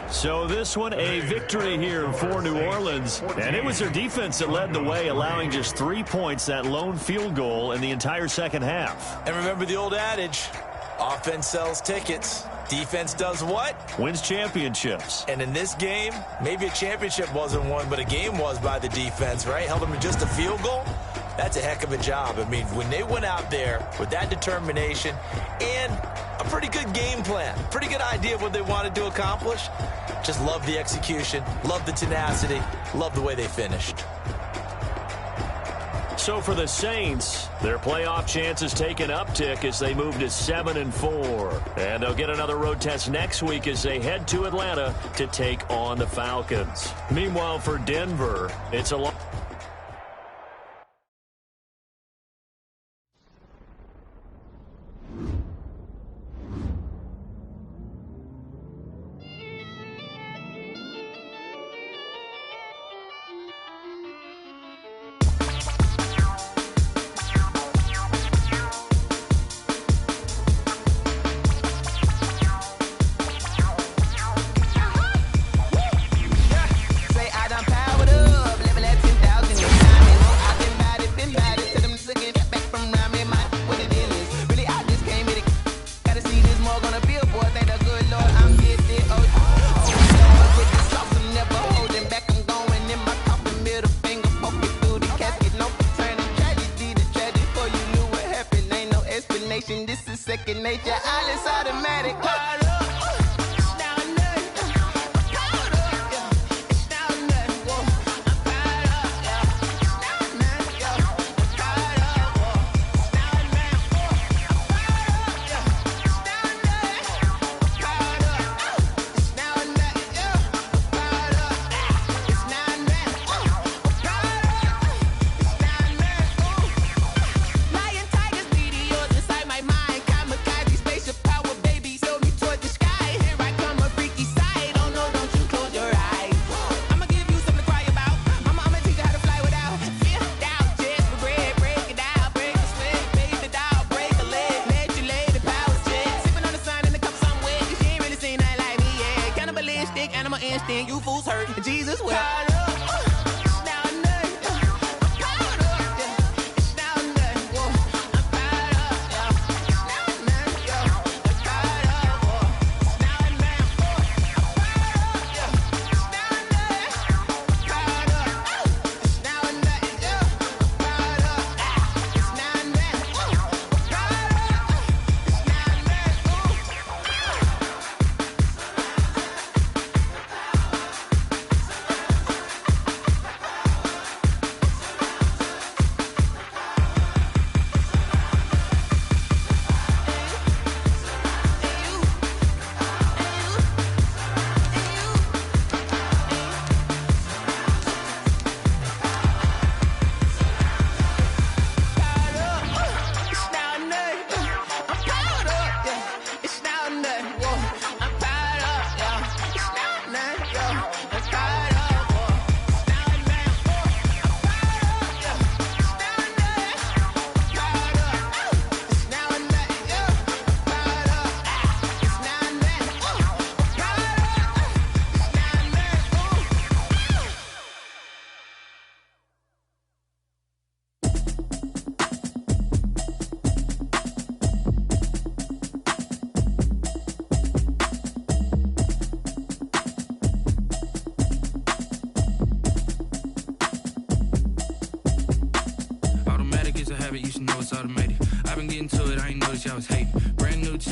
Speaker 3: So this one, a victory here for New Orleans. And it was their defense that led the way, allowing just 3 points, that lone field goal in the entire second half.
Speaker 4: And remember the old adage, offense sells tickets. Defense does what?
Speaker 3: Wins championships.
Speaker 4: And in this game, maybe a championship wasn't won, but a game was by the defense, right? Held them to just a field goal. That's a heck of a job. I mean, when they went out there with that determination and a pretty good game plan, pretty good idea of what they wanted to accomplish, just love the execution, love the tenacity, love the way they finished.
Speaker 3: So for the Saints, their playoff chances take an uptick as they move to 7-4. And they'll get another road test next week as they head to Atlanta to take on the Falcons. Meanwhile, for Denver, it's a long...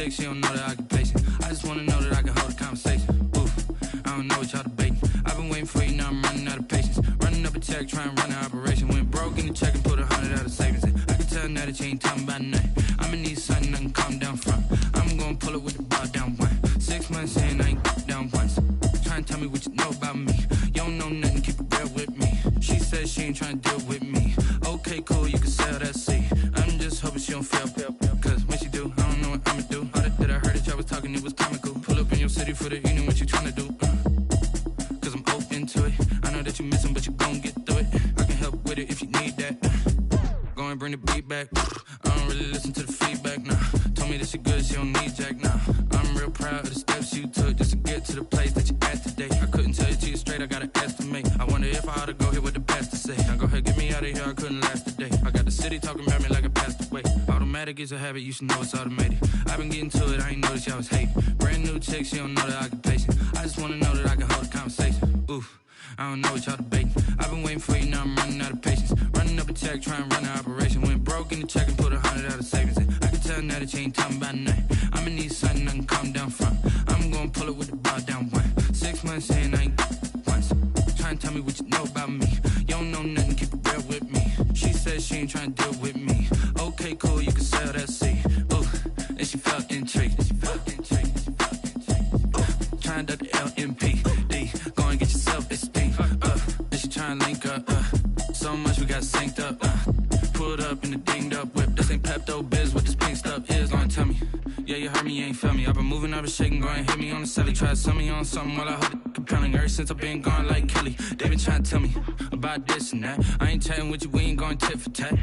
Speaker 8: She don't know that occupation. I just wanna know that I can hold a conversation. Oof, I don't know what y'all debating. I've been waiting for you, now I'm running out of patience. Running up a check, trying to run an operation. Went broke in the check and put 100 out of savings in. I can tell her that she ain't talking about nothing. I'ma need something I can calm down from. I'm gonna pull it with the ball down one. 6 months in, I ain't down once. Trying to tell me what you know about me. You don't know nothing, keep it real with me. She said she ain't trying to deal with me. Okay, cool, you can sell that seat. I'm just hoping she don't fail. Cause when she do, I don't know what I'ma do. All that I heard that y'all was talking, it was comical. Pull up in your city for the evening, what you trying to do? Cause I'm open to it. I know that you missing, but you gon' get through it. I can help with it if you need that. Go and bring the beat back. I don't really listen to the feedback, nah. Told me that she good, she don't need jack, nah. I'm real proud of the steps you took just to get to the place that you at today. I couldn't tell you to you straight, I gotta estimate. I wonder if I ought to go here with the best to say. Now go ahead, get me out of here, I couldn't last a day. I got the city talking about me like I passed away. Automatic is a habit, you should know it's automated. I've been getting to it, I ain't noticed y'all was hating. Brand new chick, she don't know the occupation. I just wanna know that I can hold a conversation. Oof. I don't know what y'all debating. I've been waiting for you, now I'm running out of patience. Running up a check, trying to run an operation. Went broke in the check and put 100 out of savings in. I can tell now that you ain't talking about nothing. I'ma need something I can calm down from. I'm gonna pull it with the ball down one. 6 months in, I ain't once. Trying to tell me what you know about me. You don't know nothing, keep it real with me. She said she ain't trying to deal with me. Okay, cool, you can sell that seat. Ooh, and she felt intrigued. Trying to duck the LMP. Go and get yourself esteem. And she trying to link up. So much we got synced up. Pulled up in the dinged up whip. This ain't Pepto Biz, what this pink stuff is. Gonna tell me. Yeah, you heard me, you ain't feel me. I've been moving, I've been shaking, go and hit me on the celly. Try to sell me on something while I hold it compelling. Ever since I've been gone like Kelly, they been trying to tell me about this and that. I ain't chatting with you, we ain't going tit for tat.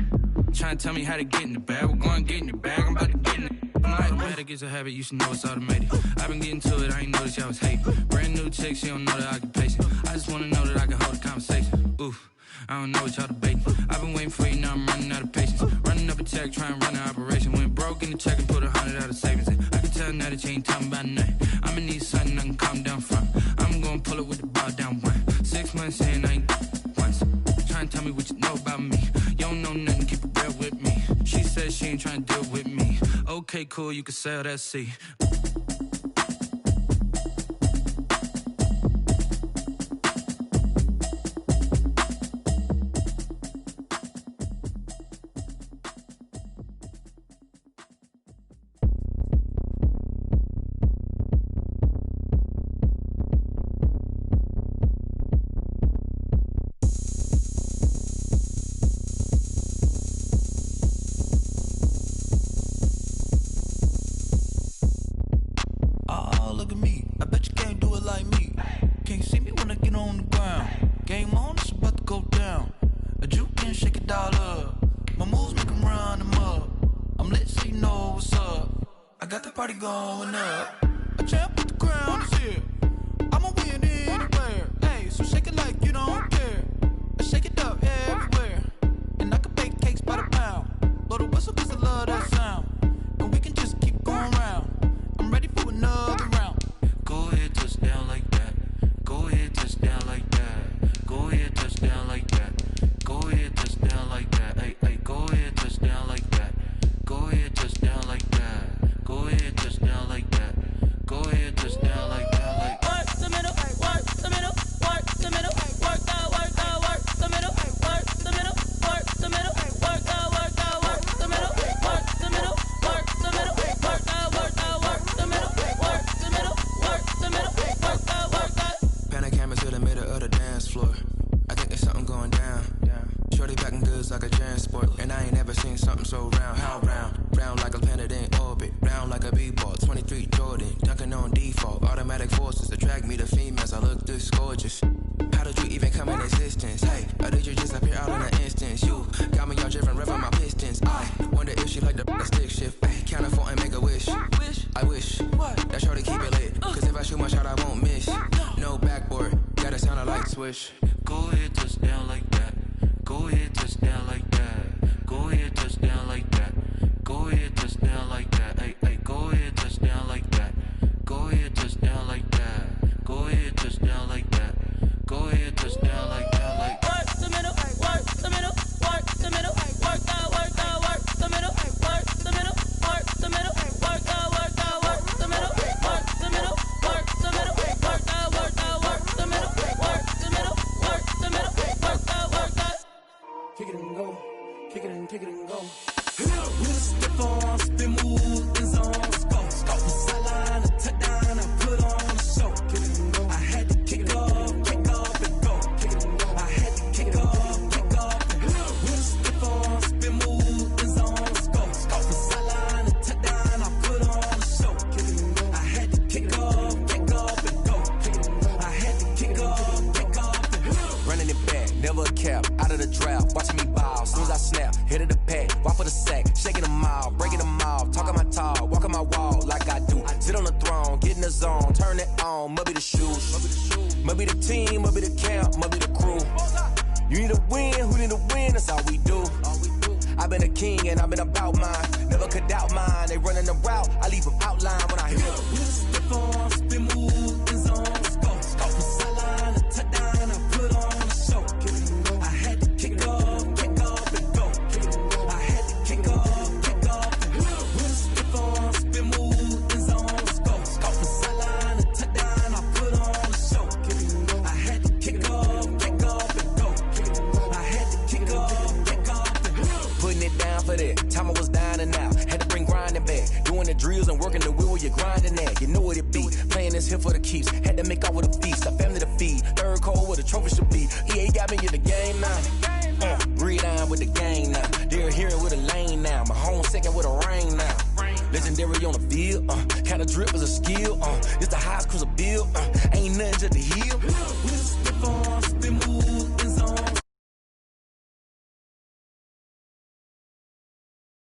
Speaker 8: Trying to tell me how to get in the bag. We're going to get in the bag, I'm about to get in it. Automatic is a habit, you should know it's automated. I've been getting to it, I ain't noticed y'all was hating. Brand new chick, she don't know the occupation. I just wanna know that I can hold a conversation. Oof, I don't know what y'all debating. I've been waiting for you, now I'm running out of patience. Running up a check, trying to run an operation. Went broke in the check and put 100 out of savings in. I can tell now that you ain't talking about nothing. I'ma need something I can calm down from. I'm gonna pull it with the ball down one. 6 months in, I ain't once. Trying to tell me what you know about me. You don't know nothing, keep it real with me. She said she ain't trying to deal with me. Okay, cool, you can sell that seat.
Speaker 9: Going up, a champ with the crown is here. I'ma win anywhere. Hey, so shake it like you don't care. I shake it up everywhere. And I can bake cakes by the pound. Blow the whistle cause I love that sound. And we can just keep going round. I'm ready for another round.
Speaker 8: Go ahead, touch down like that. Go ahead, touch down like that. Go ahead, touch down like that. Go ahead, touch down like that. Hey, hey, go ahead, touch down like that. Go ahead, touch down like that. Go ahead, touch down like that. Go ahead, touch down like that. Like
Speaker 9: work the middle, work the middle, work the middle, work out, work the middle, work the middle, work the middle, work out, work the middle, work the middle, work the middle, work out, work the middle, work the middle, work the middle, work out.
Speaker 10: Pan a camera to the middle of the dance floor. I think there's something going down. Shorty backing goods like a transport, and I ain't never seen something so round. How round? Round like a planet in orbit, round like a b-ball. 23 Jordan, dunking on default. Automatic forces attract me to females. I look this gorgeous. How did you even come in existence? Hey, or did you just appear out in an instance? You got me all driven, revving my pistons. I wonder if she like the stick shift. Ay, count a 4 and make a wish. I wish that shorty keep it lit. Cause if I shoot my shot, I won't miss. No backboard, gotta sound a light switch.
Speaker 8: go ahead, touch down like that. Go ahead, touch down like that. Go ahead, touch down like that. Go ahead, touch down like that. Hey, hey, go ahead, touch down like that. Go ahead, touch down like that. Go ahead, touch down like that. Go ahead, touch down like that. Like
Speaker 9: work the middle, work the middle, work the middle, work out, work the middle, work the middle, work the middle, work out, work the middle, work the middle, work the middle, work out, work the middle, work the middle, work the middle, work the middle, work out.
Speaker 10: off, breaking them off, talking my talk, walking my walk like I do. Sit on the throne, get in the zone, turn it on, maybe the shoes, maybe the team, maybe the camp, maybe the crew. You need a win, who need a win, that's all we do. I've been a king and I've been about mine, never could doubt mine. They running the route, I leave them outline when I hear them.
Speaker 11: Step on, spin, move, in zone, scope. From sideline to touchdown, I put on a show. I had to kick off and go. I had to kick off and go. Step on, spin, move, in zone, scope. From sideline to touchdown, I put on a show. I had to kick off and go. I had to kick off and go.
Speaker 10: Putting it down for that, time I was down and out. Had to bring grinding back, doing the drills and working the wheel where you're grinding at. You know what it be, playing this here for the keeps. Had to make out with a feast, a family to feed. Third cold where the trophy should be. EA got me in the game now. Breathe on with the game now. They're hearing with a lane now. My home second with a rain now. Legendary on the field, kind of drip is a skill. It's the highest cruiser bill, ain't nothing to the hill.
Speaker 11: Step on,